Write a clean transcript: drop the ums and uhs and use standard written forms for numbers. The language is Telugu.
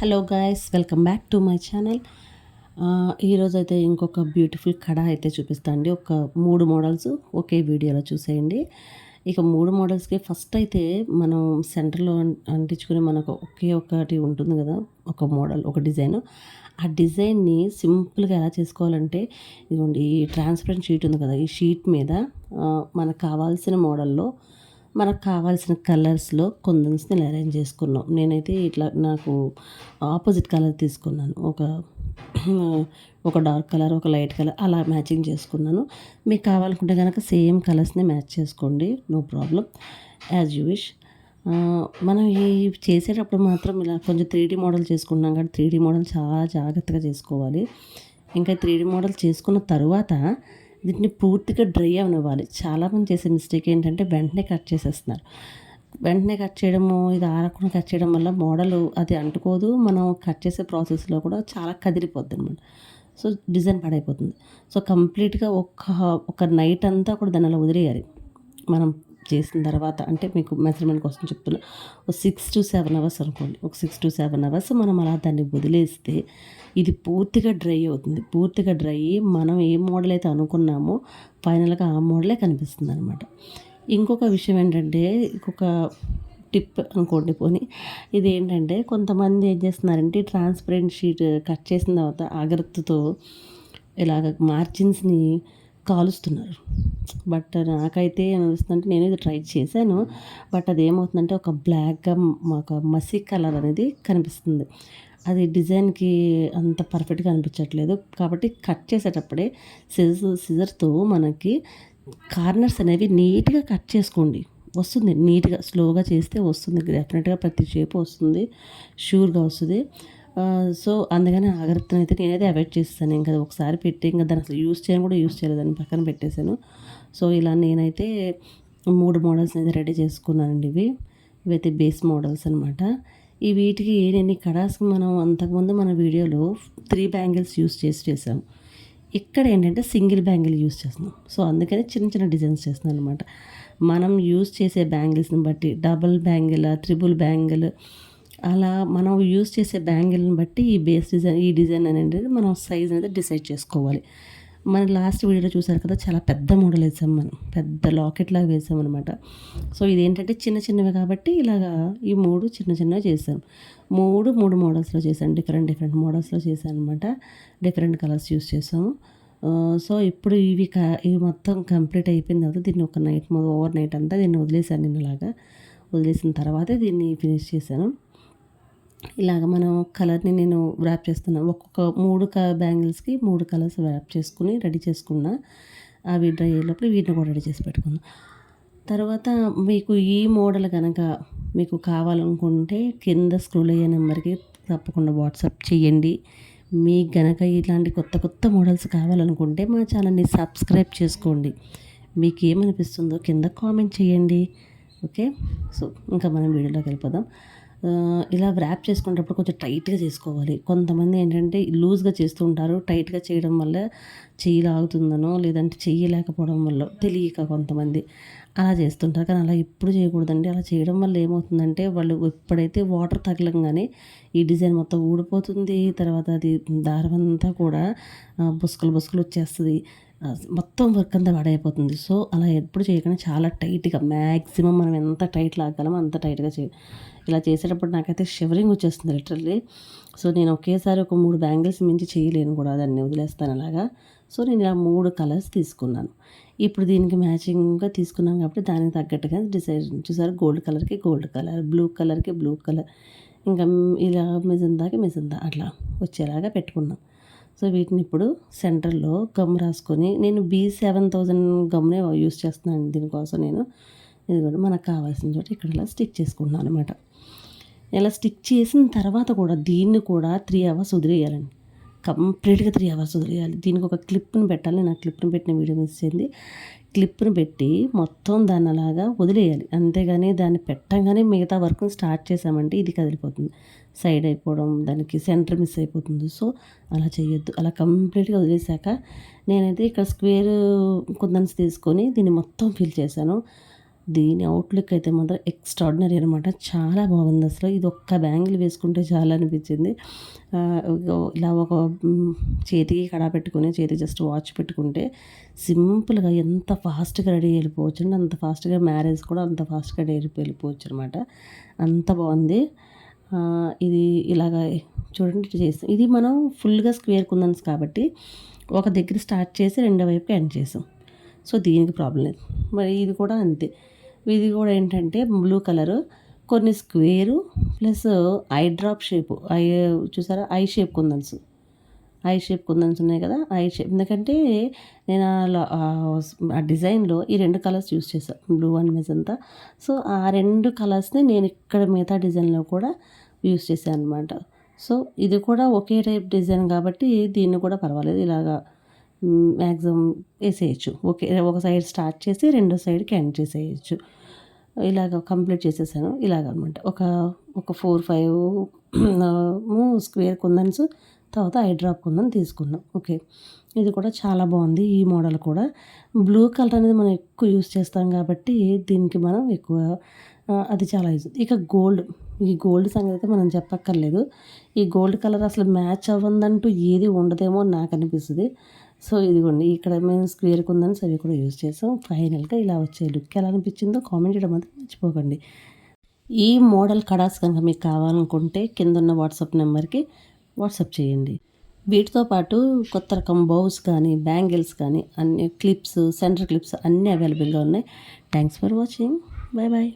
Hello guys, welcome back to my channel. ఈరోజైతే ఇంకొక బ్యూటిఫుల్ కడ అయితే చూపిస్తా అండి. ఒక 3 మోడల్స్ ఒకే వీడియోలో చూసేయండి. ఇక 3 మోడల్స్‌కి ఫస్ట్ అయితే మనం సెంటర్‌లో అంటించుకునే మనకు ఒకే ఒకటి ఉంటుంది కదా! ఒక మోడల్, ఒక డిజైను. ఆ డిజైన్‌ని సింపుల్‌గా ఎలా చేసుకోవాలంటే, ఇదిగోండి ఈ ట్రాన్స్‌పరెంట్ షీట్ ఉంది కదా! ఈ షీట్ మీద మనకు కావాల్సిన మోడల్‌లో మనకు కావాల్సిన కలర్స్‌లో కుందన్స్‌ని అరేంజ్ చేసుకున్నాం. నేనైతే ఇట్లా నాకు ఆపోజిట్ కలర్ తీసుకున్నాను. ఒక డార్క్ కలర్, ఒక లైట్ కలర్ అలా మ్యాచింగ్ చేసుకున్నాను. మీకు కావాలనుకుంటే గనక సేమ్ కలర్స్‌ని మ్యాచ్ చేసుకోండి. No problem. As you wish. మనం చేసేటప్పుడు మాత్రం ఇలా కొంచెం 3డీ మోడల్ చేసుకుంటున్నాం కాబట్టి 3డీ మోడల్ చాలా జాగ్రత్తగా చేసుకోవాలి. ఇంకా 3డీ మోడల్ చేసుకున్న తరువాత వీటిని పూర్తిగా డ్రై అవ్వనివ్వాలి. చాలామంది చేసే మిస్టేక్ ఏంటంటే వెంటనే కట్ చేసేస్తున్నారు. వెంటనే కట్ చేయడము, ఇది ఆరకుండా కట్ చేయడం వల్ల మోడలు అది అంటుకోదు. మనం కట్ చేసే ప్రాసెస్‌లో కూడా చాలా కదిలిపోద్దనమాట. సో, డిజైన్ పాడైపోతుంది. సో, కంప్లీట్‌గా ఒక నైట్ అంతా కూడా దాన్ని అలా వదిలేయాలి. మనం చేసిన తర్వాత అంటే మీకు మెజర్‌మెంట్ కోసం చెప్తున్నా. ఒక 6-7 అవర్స్ అనుకోండి. ఒక 6-7 అవర్స్ మనం అలా దాన్ని వదిలేస్తే ఇది పూర్తిగా డ్రై అవుతుంది. పూర్తిగా డ్రై అయ్యి మనం ఏ మోడల్ అయితే అనుకున్నామో ఫైనల్‌గా ఆ మోడలే కనిపిస్తుందనమాట. ఇంకొక విషయం ఏంటంటే, ఇంకొక టిప్ అనుకోండి పోనీ. ఇదేంటంటే కొంతమంది ఏం చేస్తున్నారంటే ట్రాన్స్పరెంట్ షీట్ కట్ చేసిన తర్వాత అగరత్తుతో ఇలాగ మార్జిన్స్‌ని కాలుస్తున్నారు. బట్ నాకైతే ఏమనిపిస్తుందంటే నేను ఇది ట్రై చేశాను. బట్ అదేమవుతుందంటే ఒక బ్లాక్‌గా ఒక మసీ కలర్ అనేది కనిపిస్తుంది. అది డిజైన్‌కి అంత పర్ఫెక్ట్‌గా అనిపించట్లేదు. కాబట్టి కట్ చేసేటప్పుడే సిజర్‌తో మనకి కార్నర్స్ అనేవి నీట్‌గా కట్ చేసుకోండి. వస్తుంది నీట్‌గా స్లోగా చేస్తే వస్తుంది. డెఫినెట్‌గా ప్రతి షేపు వస్తుంది. షూర్‌గా వస్తది. సో, అందుకని అగరత్తునైతే నేనైతే అవాయిడ్ చేసేసాను. ఇంక అది ఒకసారి పెట్టి ఇంక దాన్ని అసలు యూజ్ చేయను కూడా యూజ్ చేయలేదని పక్కన పెట్టేశాను. సో, ఇలా నేనైతే 3 మోడల్స్ అయితే రెడీ చేసుకున్నానండి ఇవి. ఇవైతే బేస్ మోడల్స్ అనమాట. ఈ వీటికి నేను కడాస్కి మనం అంతకుముందు మన వీడియోలో 3 బ్యాంగిల్స్ యూజ్ చేసాం. ఇక్కడ ఏంటంటే సింగిల్ బ్యాంగిల్ యూజ్ చేస్తున్నాం. సో, అందుకని చిన్న చిన్న డిజైన్స్ చేస్తున్నాను అనమాట. మనం యూజ్ చేసే బ్యాంగిల్స్ని బట్టి డబుల్ బ్యాంగిల్, త్రిబుల్ బ్యాంగిల్ అలా మనం యూజ్ చేసే బ్యాంగిల్ని బట్టి ఈ డిజైన్ అనేది మనం సైజ్ అనేది డిసైడ్ చేసుకోవాలి. మన లాస్ట్ వీడియోలో చూసారు కదా! చాలా పెద్ద మోడల్ వేసాం మనం. పెద్ద లాకెట్ లాగా వేసామనమాట. సో, ఇదేంటంటే చిన్న చిన్నవి కాబట్టి ఇలాగా ఈ 3 చిన్న చిన్నవి చేశాను. 3 మోడల్స్‌లో చేశాను. డిఫరెంట్ డిఫరెంట్ మోడల్స్‌లో చేశాననమాట. డిఫరెంట్ కలర్స్ యూజ్ చేసాము. సో, ఇప్పుడు ఇవి మొత్తం కంప్లీట్ అయిపోయిన తర్వాత దీన్ని ఒక నైట్ ఓవర్ నైట్ అంతా దీన్ని వదిలేసాను నేను ఇలాగా. వదిలేసిన తర్వాతే దీన్ని ఫినిష్ చేశాను. ఇలాగ మనం కలర్‌ని నేను వ్రాప్ చేస్తున్నాను. ఒక్కొక్క 3 బ్యాంగిల్స్‌కి 3 కలర్స్ వ్రాప్ చేసుకొని రెడీ చేసుకున్నా. అవి డ్రై అయ్యేలోపు వీటిని కూడా రెడీ చేసి పెట్టుకున్నా. తర్వాత మీకు ఈ మోడల్ గనక మీకు కావాలనుకుంటే కింద స్క్రోల్ అయ్యే నెంబర్‌కి తప్పకుండా వాట్సాప్ చేయండి. మీకు గనక ఇట్లాంటి కొత్త కొత్త మోడల్స్ కావాలనుకుంటే మా ఛానల్‌ని సబ్స్క్రైబ్ చేసుకోండి. మీకేమనిపిస్తుందో కింద కామెంట్ చేయండి. ఓకే. సో, ఇంకా మనం వీడియోలోకి వెళ్ళిపోదాం. ఇలా వ్రాప్ చేసుకునేటప్పుడు కొంచెం టైట్‌గా చేసుకోవాలి. కొంతమంది ఏంటంటే లూజ్‌గా చేస్తూ ఉంటారు. టైట్‌గా చేయడం వల్ల చెయ్యి లాగుతుందనో, లేదంటే చెయ్యి లేకపోవడం వల్లో తెలియక కొంతమంది అలా చేస్తుంటారు. కానీ అలా ఎప్పుడు చేయకూడదండి. అలా చేయడం వల్ల ఏమవుతుందంటే వాళ్ళు ఎప్పుడైతే వాటర్ తగలంగానే ఈ డిజైన్ మొత్తం ఊడిపోతుంది. తర్వాత అది దారం అంతా కూడా బుసకలు బుసకలు వచ్చేస్తది. మొత్తం వర్క్ అంతా పాడైపోతుంది. సో, అలా ఎప్పుడు చేయకుండా చాలా టైట్‌గా మ్యాక్సిమం మనం ఎంత టైట్ లాగగలమో అంత టైట్‌గా ఇలా చేసేటప్పుడు నాకైతే షివరింగ్ వచ్చేస్తుంది లిటరల్లీ. సో, నేను ఒకేసారి ఒక 3 బ్యాంగిల్స్ మించి చేయలేను కూడా, దాన్ని వదిలేస్తాను అలాగా. సో, నేను ఇలా 3 కలర్స్ తీసుకున్నాను. ఇప్పుడు దీనికి మ్యాచింగ్‌గా తీసుకున్నాం కాబట్టి దానికి తగ్గట్టుగా డిసైడ్ చూసారా, గోల్డ్ కలర్‌కి గోల్డ్ కలర్, బ్లూ కలర్‌కి బ్లూ కలర్, ఇంకా ఇలా మెజంతాకి మెజంతా అట్లా వచ్చేలాగా పెట్టుకున్నాం. సో, వీటిని ఇప్పుడు సెంటర్‌లో గమ్ రాసుకొని నేను B7000 గమ్‌నే యూజ్ చేస్తున్నాను దీనికోసం నేను. ఇదిగోండి మనకు కావాల్సిన చోట ఇక్కడ ఇలా స్టిక్ చేసుకుంటున్నాను అనమాట. ఇలా స్టిక్ చేసిన తర్వాత కూడా దీన్ని కూడా 3 అవర్స్ వదిలేయాలండి. కంప్లీట్‌గా 3 అవర్స్ వదిలేయాలి. దీనికి ఒక క్లిప్‌ని పెట్టాలి. నేను ఆ క్లిప్‌ని పెట్టిన వీడియో మిస్ అయింది. క్లిప్‌ని పెట్టి మొత్తం దాన్ని అలాగా వదిలేయాలి. అంతేగాని దాన్ని పెట్టంగానే మిగతా వర్క్‌ని స్టార్ట్ చేశామంటే ఇది కదిలిపోతుంది. సైడ్ అయిపోవడం, దానికి సెంటర్ మిస్ అయిపోతుంది. సో, అలా చేయొద్దు. అలా కంప్లీట్‌గా వదిలేసాక నేనైతే ఇక్కడ స్క్వేర్ కుందన్స్ తీసుకొని దీన్ని మొత్తం ఫిల్ చేశాను. దీని అవుట్లుక్ అయితే మాత్రం ఎక్స్ట్రాడినరీ అనమాట. చాలా బాగుంది అసలు. ఇది ఒక్క బ్యాంగిల్ వేసుకుంటే చాలా అనిపించింది. ఇలా ఒక చేతికి కడా పెట్టుకుని చేతికి జస్ట్ వాచ్ పెట్టుకుంటే సింపుల్గా ఎంత ఫాస్ట్గా రెడీ వెళ్ళిపోవచ్చు అండి. అంత ఫాస్ట్గా మ్యారేజ్ కూడా అంత ఫాస్ట్గా వెళ్ళిపోవచ్చు అనమాట. అంత బాగుంది. ఇది ఇలాగ చూడండి ఇట్లా చేస్తాం. ఇది మనం ఫుల్గా స్క్వేర్ కుందన్స్ కాబట్టి ఒక దగ్గర స్టార్ట్ చేసి రెండో వైపుకి ఎండ్ చేసాం. సో దీనికి ప్రాబ్లం లేదు. మరి ఇది కూడా అంతే. ఇది కూడా ఏంటంటే బ్లూ కలరు, కొన్ని square plus eye drop shape, చూసారా eye shape kundans, eye shape kundans ఉన్నాయి కదా, ఐ షేప్. ఎందుకంటే నేను ఆ డిజైన్లో ఈ 2 కలర్స్ యూస్ చేశాను, బ్లూ అండ్ మెజంతా. సో ఆ 2 కలర్స్ని నేను ఇక్కడ మిగతా డిజైన్లో కూడా యూస్ చేశాను అనమాట. సో ఇది కూడా ఒకే టైప్ డిజైన్ కాబట్టి దీన్ని కూడా పర్వాలేదు, ఇలాగా మ్యాక్సిమం వేసేయచ్చు. ఒక సైడ్ స్టార్ట్ చేసి రెండో సైడ్కి ఎండ్ చేసేయచ్చు. ఇలాగ కంప్లీట్ చేసేసాను. ఇలాగనమాట ఒక 4-5 స్క్వేర్ కుందన్స్, తర్వాత ఐ డ్రాప్ కుందన్ తీసుకున్నాం. ఓకే, ఇది కూడా చాలా బాగుంది. ఈ మోడల్ కూడా బ్లూ కలర్ అనేది మనం ఎక్కువ యూస్ చేస్తాం కాబట్టి దీనికి మనం ఎక్కువ అది చాలా యూజ్. ఇక ఈ గోల్డ్ సంగతి అయితే మనం చెప్పక్కర్లేదు. ఈ గోల్డ్ కలర్ అసలు మ్యాచ్ అవ్వదంటూ ఏది ఉండదేమో నాకు అనిపిస్తుంది. సో ఇదిగోండి, ఇక్కడ మేము స్క్వేర్ కుందని అవి కూడా యూజ్ చేసాం. ఫైనల్గా ఇలా వచ్చే లుక్ ఎలా అనిపించిందో కామెంట్ చేయడం మాత్రం మర్చిపోకండి. ఈ మోడల్ కడాస్ కనుక మీకు కావాలనుకుంటే కింద ఉన్న వాట్సాప్ నెంబర్కి వాట్సాప్ చేయండి. వీటితో పాటు కొత్త రకం బౌస్ కానీ బ్యాంగిల్స్ కానీ అన్ని క్లిప్స్, సెంటర్ క్లిప్స్ అన్నీ అవైలబుల్గా ఉన్నాయి. Thanks for watching. Bye bye.